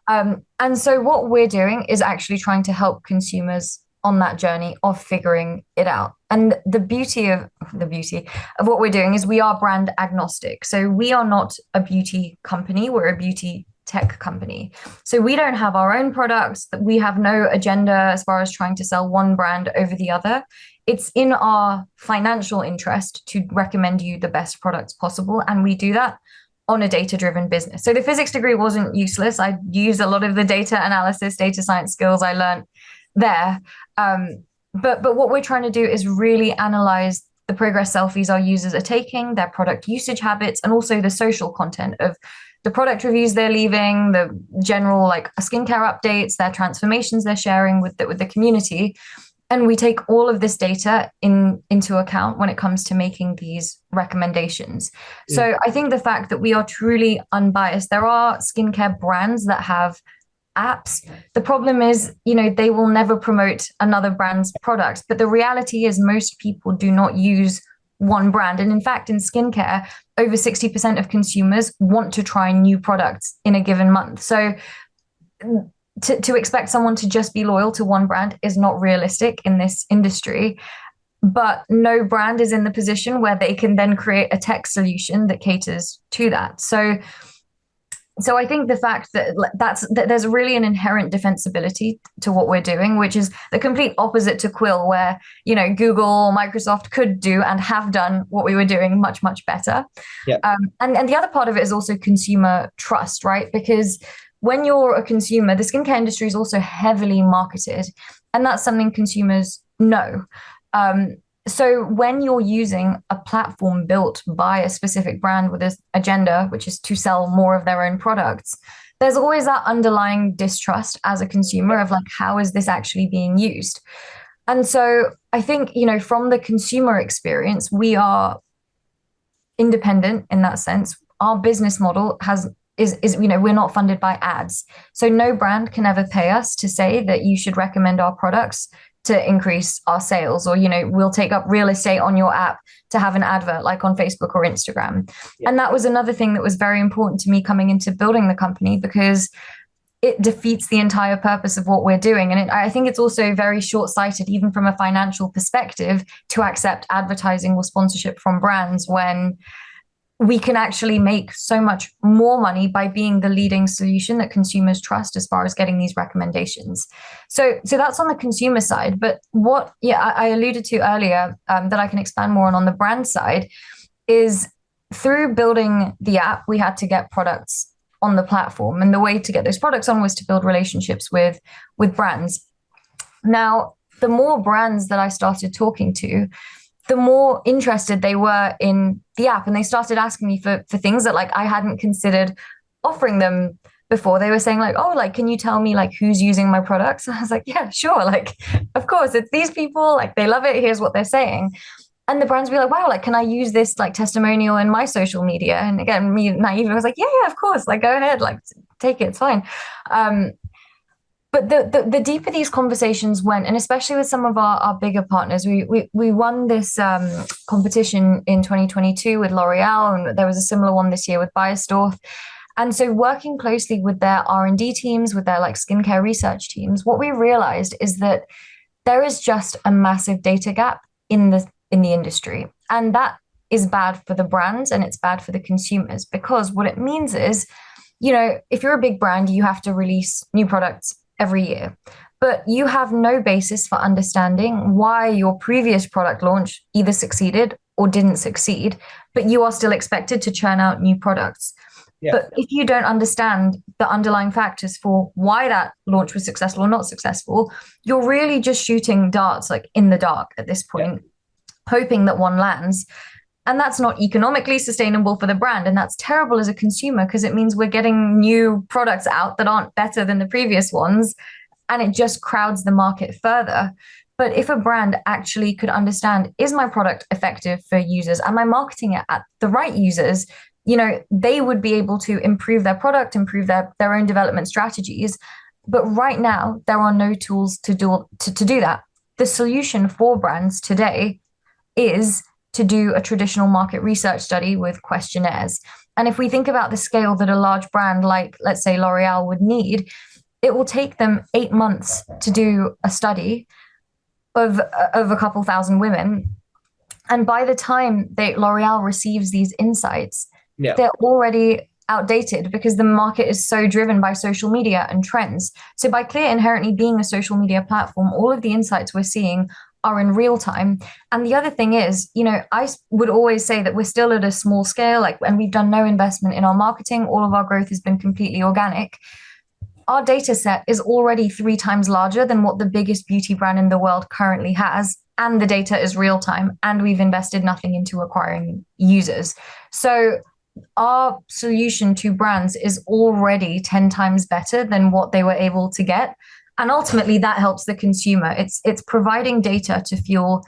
And so what we're doing is actually trying to help consumers on that journey of figuring it out. And the beauty of what we're doing is we are brand agnostic. So we are not a beauty company, we're a beauty tech company. So we don't have our own products, that we have no agenda as far as trying to sell one brand over the other. It's in our financial interest to recommend you the best products possible, and we do that on a data-driven business. So the physics degree wasn't useless. I used a lot of the data analysis, data science skills I learned there. But what we're trying to do is really analyze the progress selfies our users are taking, their product usage habits, and also the social content of the product reviews they're leaving, the general like skincare updates, their transformations they're sharing with the community. And we take all of this data into account when it comes to making these recommendations. Yeah. So I think the fact that we are truly unbiased, there are skincare brands that have apps. The problem is, they will never promote another brand's products. But the reality is most people do not use one brand. And in fact, in skincare, over 60% of consumers want to try new products in a given month. So to expect someone to just be loyal to one brand is not realistic in this industry. But no brand is in the position where they can then create a tech solution that caters to that. So I think the fact that there's really an inherent defensibility to what we're doing, which is the complete opposite to Quill, where Google, Microsoft could do and have done what we were doing much, much better. Yeah. And the other part of it is also consumer trust, right? Because when you're a consumer, the skincare industry is also heavily marketed, and that's something consumers know. So when you're using a platform built by a specific brand with this agenda, which is to sell more of their own products, there's always that underlying distrust as a consumer of like, how is this actually being used? And so I think, from the consumer experience, we are independent in that sense. Our business model is we're not funded by ads. So no brand can ever pay us to say that you should recommend our products to increase our sales, or we'll take up real estate on your app to have an advert like on Facebook or Instagram. Yeah. And that was another thing that was very important to me coming into building the company, because it defeats the entire purpose of what we're doing. And I think it's also very short-sighted, even from a financial perspective, to accept advertising or sponsorship from brands when we can actually make so much more money by being the leading solution that consumers trust as far as getting these recommendations. So that's on the consumer side. But what I alluded to earlier that I can expand more on the brand side is through building the app, we had to get products on the platform. And the way to get those products on was to build relationships with brands. Now, the more brands that I started talking to, the more interested they were in the app, and they started asking me for things that like I hadn't considered offering them before they were saying like, oh, like, can you tell me like who's using my products? And I was like, yeah, sure. Like, of course, it's these people, like they love it. Here's what they're saying. And the brands be like, wow, like, can I use this like testimonial in my social media? And again, me naive, I was like, yeah, of course, like go ahead, like take it, it's fine. But the deeper these conversations went, and especially with some of our bigger partners, we won this competition in 2022 with L'Oreal, and there was a similar one this year with Beiersdorf. And so working closely with their R&D teams, with their like skincare research teams, what we realized is that there is just a massive data gap in the industry. And that is bad for the brands and it's bad for the consumers, because what it means is, if you're a big brand, you have to release new products every year, but you have no basis for understanding why your previous product launch either succeeded or didn't succeed, but you are still expected to churn out new products. Yeah. But if you don't understand the underlying factors for why that launch was successful or not successful, you're really just shooting darts like in the dark at this point, hoping that one lands. And that's not economically sustainable for the brand. And that's terrible as a consumer, because it means we're getting new products out that aren't better than the previous ones. And it just crowds the market further. But if a brand actually could understand, is my product effective for users? Am I marketing it at the right users? They would be able to improve their product, improve their own development strategies. But right now, there are no tools to do that. The solution for brands today is to do a traditional market research study with questionnaires. And if we think about the scale that a large brand like, let's say, L'Oreal would need, it will take them 8 months to do a study of a couple thousand women. And by the time L'Oreal receives these insights, they're already outdated, because the market is so driven by social media and trends. So by Clear inherently being a social media platform, all of the insights we're seeing are in real time. And the other thing is, I would always say that we're still at a small scale, and we've done no investment in our marketing. All of our growth has been completely organic. Our data set is already 3 times larger than what the biggest beauty brand in the world currently has. And the data is real time, and we've invested nothing into acquiring users. So our solution to brands is already 10 times better than what they were able to get. And ultimately, that helps the consumer. It's providing data to fuel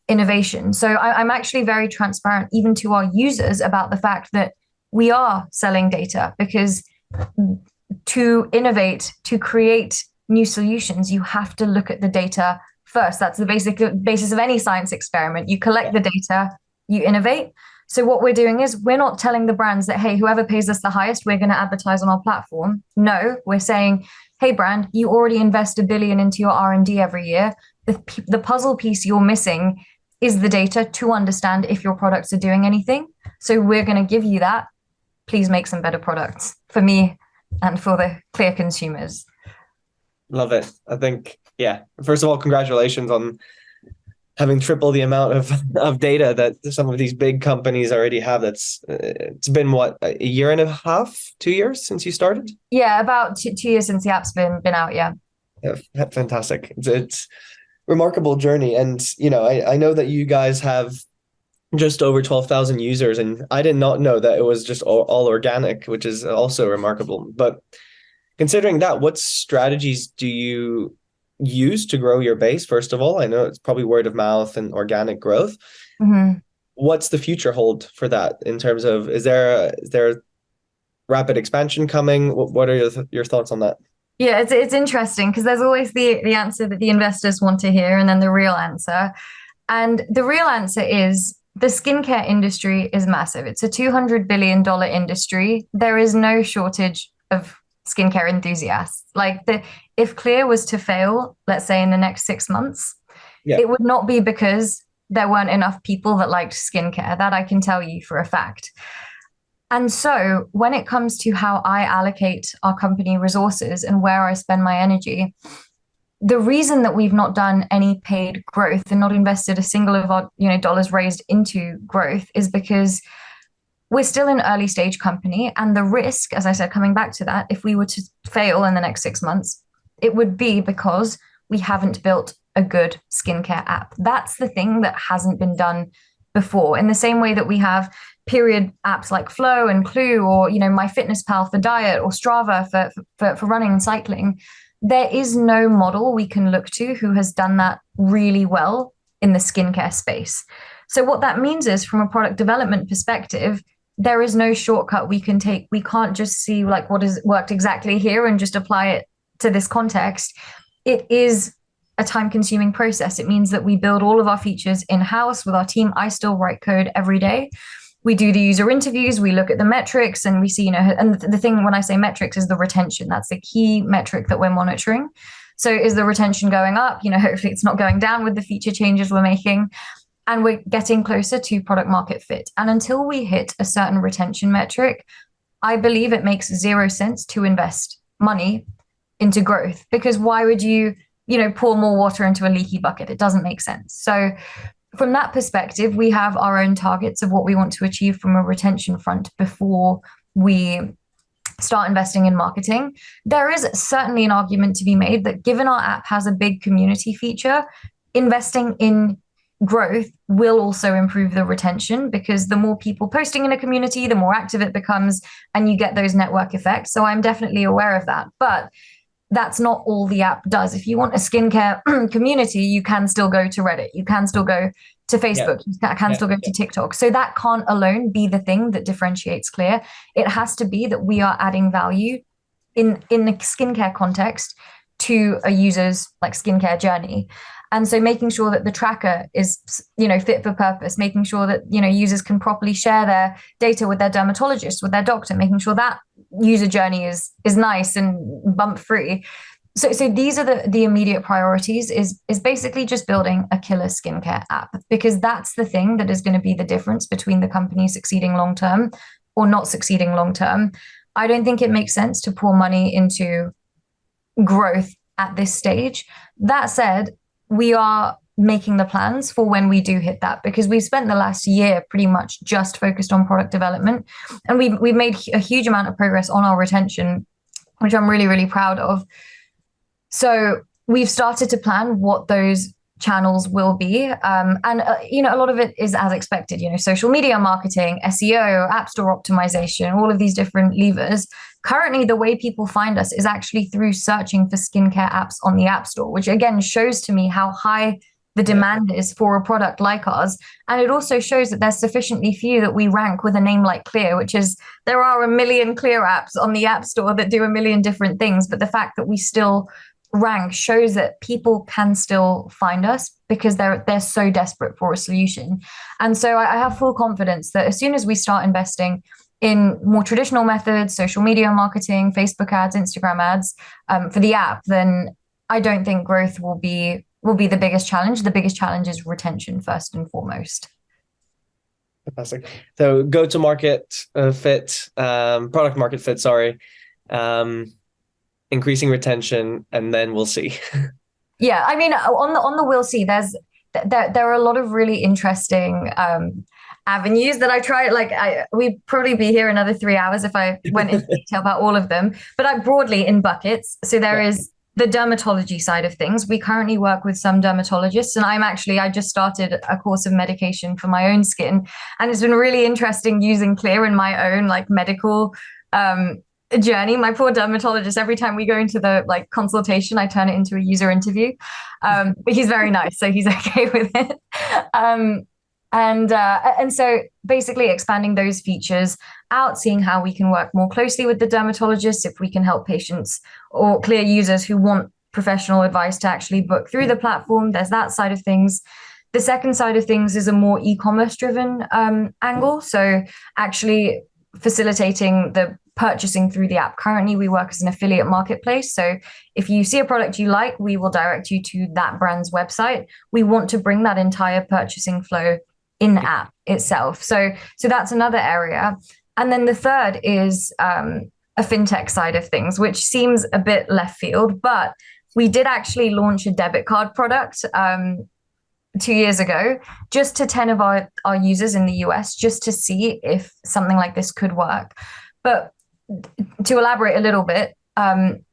innovation. So I'm actually very transparent, even to our users, about the fact that we are selling data, because to innovate, to create new solutions, you have to look at the data first. That's the basis of any science experiment. You collect the data, you innovate. So what we're doing is we're not telling the brands that, hey, whoever pays us the highest, we're going to advertise on our platform. No, we're saying, hey, brand, you already invest $1 billion into your R&D every year. The puzzle piece you're missing is the data to understand if your products are doing anything. So we're going to give you that. Please make some better products for me and for the Clear consumers. Love it. I think, first of all, congratulations on having triple the amount of data that some of these big companies already have. It's been what, a year and a half, 2 years since you started? Yeah, about 2 years since the app's been out. Yeah. Fantastic. It's remarkable journey. And, I know that you guys have just over 12,000 users, and I did not know that it was just all organic, which is also remarkable. But considering that, what strategies do you use to grow your base? First of all, I know it's probably word of mouth and organic growth. Mm-hmm. What's the future hold for that in terms of, is there rapid expansion coming? What are your thoughts on that? Yeah, it's interesting, because there's always the answer that the investors want to hear, and then the real answer. And the real answer is, the skincare industry is massive. It's a $200 billion industry. There is no shortage of skincare enthusiasts. If Clear was to fail, let's say in the next 6 months, it would not be because there weren't enough people that liked skincare. That I can tell you for a fact. And so when it comes to how I allocate our company resources and where I spend my energy, the reason that we've not done any paid growth and not invested a single of our dollars raised into growth is because we're still an early stage company. And the risk, as I said, coming back to that, if we were to fail in the next 6 months, it would be because we haven't built a good skincare app. That's the thing that hasn't been done before, in the same way that we have period apps like Flow and Clue, or MyFitnessPal for diet, or Strava for running and cycling. There is no model we can look to who has done that really well in the skincare space. So what that means is, from a product development perspective, there is no shortcut we can take. We can't just see like what has worked exactly here and just apply it to this context. It is a time-consuming process. It means that we build all of our features in-house with our team. I still write code every day. We do the user interviews, we look at the metrics, and we see, and the thing when I say metrics is the retention. That's the key metric that we're monitoring. So is the retention going up? Hopefully it's not going down with the feature changes we're making. And we're getting closer to product market fit. And until we hit a certain retention metric, I believe it makes zero sense to invest money into growth, because why would you pour more water into a leaky bucket? It doesn't make sense. So from that perspective, we have our own targets of what we want to achieve from a retention front before we start investing in marketing. There is certainly an argument to be made that, given our app has a big community feature, investing in growth will also improve the retention, because the more people posting in a community, the more active it becomes, and you get those network effects. So I'm definitely aware of that. But that's not all the app does. If you want a skincare community, you can still go to Reddit. You can still go to Facebook. You can still go to TikTok. So that can't alone be the thing that differentiates Clear. It has to be that we are adding value in the skincare context to a user's like skincare journey. And so making sure that the tracker is, fit for purpose, making sure that, users can properly share their data with their dermatologist, with their doctor, making sure that user journey is nice and bump free. So these are the immediate priorities, is basically just building a killer skincare app, because that's the thing that is going to be the difference between the company succeeding long-term or not succeeding long-term. I don't think it makes sense to pour money into growth at this stage. That said, we are making the plans for when we do hit that, because we've spent the last year pretty much just focused on product development, and we've made a huge amount of progress on our retention, which I'm really, really proud of. So we've started to plan what those channels will be. And a lot of it is as expected, social media marketing, SEO, app store optimization, all of these different levers. Currently, the way people find us is actually through searching for skincare apps on the App Store, which again shows to me how high the demand is for a product like ours. And it also shows that there's sufficiently few that we rank with a name like Clear, which is, there are a million Clear apps on the App Store that do a million different things. But the fact that we still rank shows that people can still find us, because they're so desperate for a solution. And so I have full confidence that as soon as we start investing in more traditional methods, social media marketing, Facebook ads, Instagram ads, for the app, then I don't think growth will be the biggest challenge. The biggest challenge is retention first and foremost. Fantastic. So go to market fit, product market fit, sorry. Increasing retention, and then we'll see. Yeah, I mean, on the we'll see, there are a lot of really interesting avenues that I try. We'd probably be here another 3 hours if I went into detail about all of them, but I broadly in buckets. So there is the dermatology side of things. We currently work with some dermatologists, and I just started a course of medication for my own skin, and it's been really interesting using Clear in my own medical journey. My poor dermatologist, every time we go into the consultation, I turn it into a user interview. But he's very nice, so he's okay with it. And so basically expanding those features out, seeing how we can work more closely with the dermatologists, if we can help patients or Clear users who want professional advice to actually book through the platform. There's that side of things. The second side of things is a more e-commerce driven angle. So actually facilitating the purchasing through the app. Currently, we work as an affiliate marketplace. So if you see a product you like, we will direct you to that brand's website. We want to bring that entire purchasing flow in the app itself. So that's another area. And then the third is a fintech side of things, which seems a bit left field, but we did actually launch a debit card product 2 years ago, just to 10 of our users in the US, just to see if something like this could work. But to elaborate a little bit,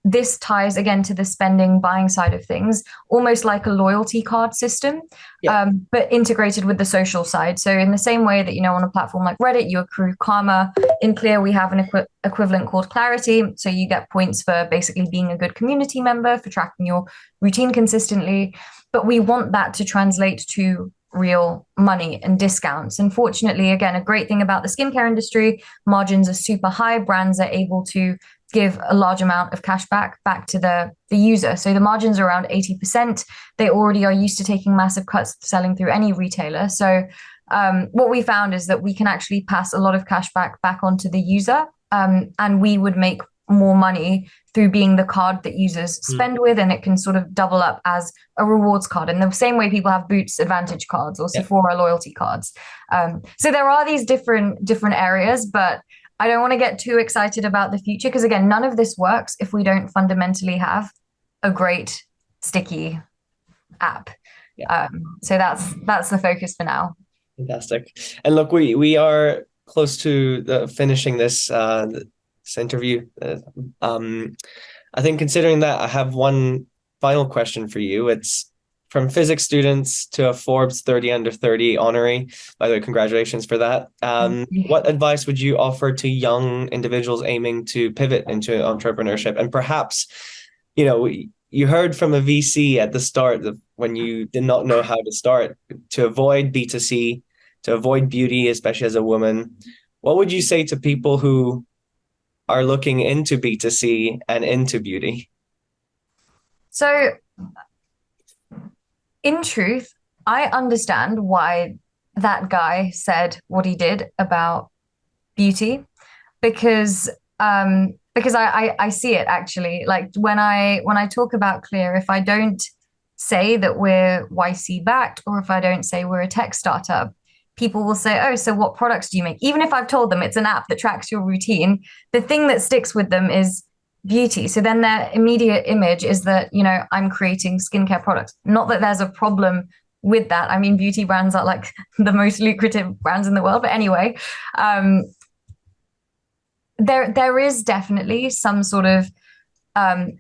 this ties again to the spending buying side of things, almost like a loyalty card system, Yeah. but integrated with the social side. So in the same way that, on a platform like Reddit, you accrue karma, in Clear, we have an equivalent called Clarity. So you get points for basically being a good community member, for tracking your routine consistently. But we want that to translate to real money and discounts. And fortunately, again, a great thing about the skincare industry, margins are super high. Brands are able to give a large amount of cash back to the user. So the margins are around 80%. They already are used to taking massive cuts selling through any retailer. So what we found is that we can actually pass a lot of cash back onto the user, and we would make more money through being the card that users spend with, and it can sort of double up as a rewards card in the same way people have Boots Advantage cards or Sephora loyalty cards. So there are these different areas, but I don't want to get too excited about the future because, again, none of this works if we don't fundamentally have a great sticky app. Yeah. So that's the focus for now. Fantastic. And look, we are close to finishing this interview. I think considering that, I have one final question for you. It's from physics students to a Forbes 30 under 30 honoree. By the way, congratulations for that. What advice would you offer to young individuals aiming to pivot into entrepreneurship? And perhaps, you heard from a VC at the start when you did not know how to start, to avoid B2C, to avoid beauty, especially as a woman. What would you say to people who are looking into B2C and into beauty? So, in truth, I understand why that guy said what he did about beauty, because I see it actually. Like when I talk about Clear, if I don't say that we're YC backed, or if I don't say we're a tech startup, people will say, oh, so what products do you make? Even if I've told them it's an app that tracks your routine, the thing that sticks with them is beauty. So then their immediate image is that, I'm creating skincare products. Not that there's a problem with that. I mean, beauty brands are like the most lucrative brands in the world. But anyway, there is definitely some sort of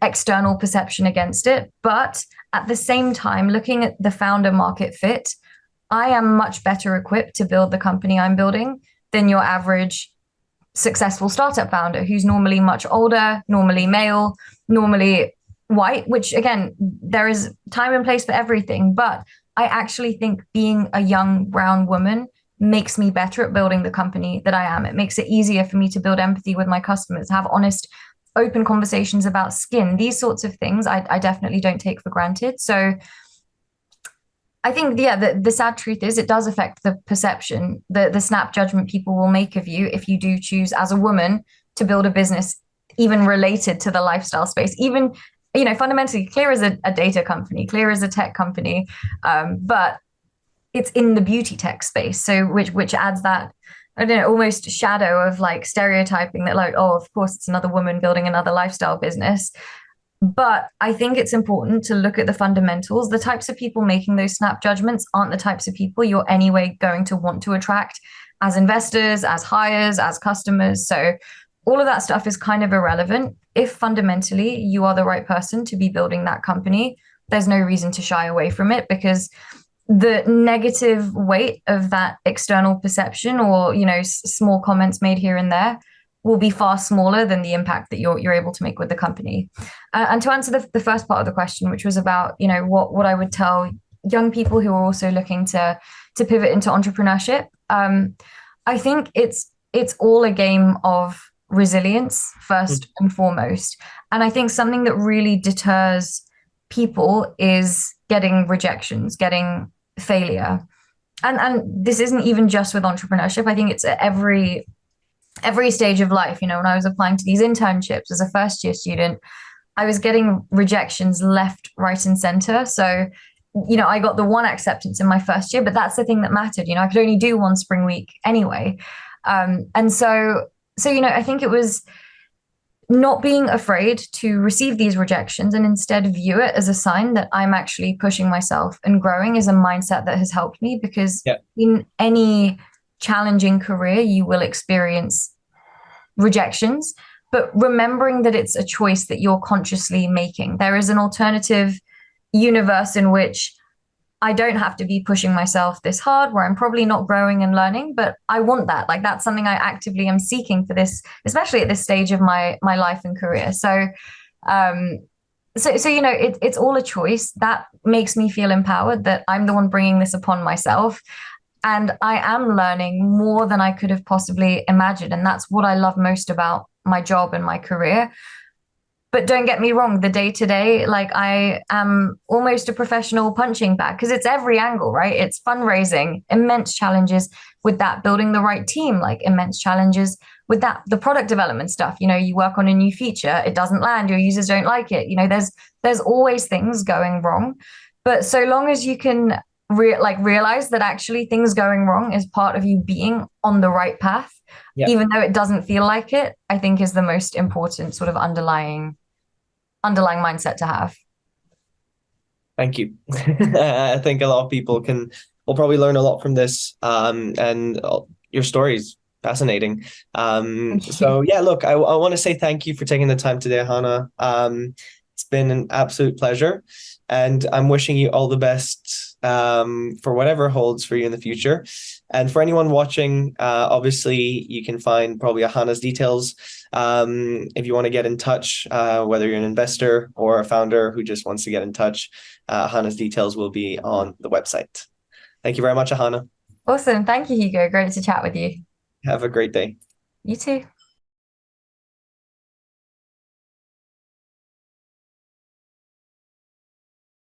external perception against it. But at the same time, looking at the founder market fit, I am much better equipped to build the company I'm building than your average successful startup founder, who's normally much older, normally male, normally white, which again, there is time and place for everything. But I actually think being a young brown woman makes me better at building the company that I am. It makes it easier for me to build empathy with my customers, have honest, open conversations about skin. These sorts of things I definitely don't take for granted. So I think, the sad truth is it does affect the perception, the snap judgment people will make of you if you do choose as a woman to build a business even related to the lifestyle space. Even, fundamentally, Clear is a data company, Clear is a tech company, but it's in the beauty tech space. So which adds that, I don't know, almost shadow of like stereotyping that like, oh, of course, it's another woman building another lifestyle business. But I think it's important to look at the fundamentals. The types of people making those snap judgments aren't the types of people you're anyway going to want to attract as investors, as hires, as customers. So all of that stuff is kind of irrelevant. If fundamentally you are the right person to be building that company, there's no reason to shy away from it, because the negative weight of that external perception or, small comments made here and there will be far smaller than the impact that you're able to make with the company. And to answer the first part of the question, which was about, what I would tell young people who are also looking to pivot into entrepreneurship, I think it's all a game of resilience first and foremost. And I think something that really deters people is getting rejections, getting failure. And this isn't even just with entrepreneurship. I think it's at every stage of life. When I was applying to these internships as a first year student, I was getting rejections left, right, and center. So, I got the one acceptance in my first year, but that's the thing that mattered. I could only do one spring week anyway. And so, I think it was not being afraid to receive these rejections and instead view it as a sign that I'm actually pushing myself and growing is a mindset that has helped me, because in any challenging career, you will experience rejections. but remembering that it's a choice that you're consciously making. There is an alternative universe in which I don't have to be pushing myself this hard, where I'm probably not growing and learning, but I want that. Like that's something I actively am seeking for this, especially at this stage of my life and career. Um, so it's all a choice. That makes me feel empowered that I'm the one bringing this upon myself, and I am learning more than I could have possibly imagined, and that's what I love most about my job and my career. But don't get me wrong, the day to day, like I am almost a professional punching bag because it's every angle, right? It's fundraising, immense challenges with that, building the right team, like immense challenges with that, the product development stuff. You work on a new feature, it doesn't land, your users don't like it. There's always things going wrong. But so long as you can realize that actually things going wrong is part of you being on the right path, Yeah. even though it doesn't feel like it, I think is the most important sort of underlying mindset to have. Thank you. I think a lot of people will probably learn a lot from this. And your story is fascinating. Thank you. So yeah, look, I want to say thank you for taking the time today, Hannah. It's been an absolute pleasure, and I'm wishing you all the best for whatever holds for you in the future. And for anyone watching, obviously you can find probably Ahana's details if you want to get in touch, whether you're an investor or a founder who just wants to get in touch. Ahana's details will be on the website. Thank you very much, Ahana. Awesome. Thank you, Hugo. Great to chat with you. Have a great day. You too.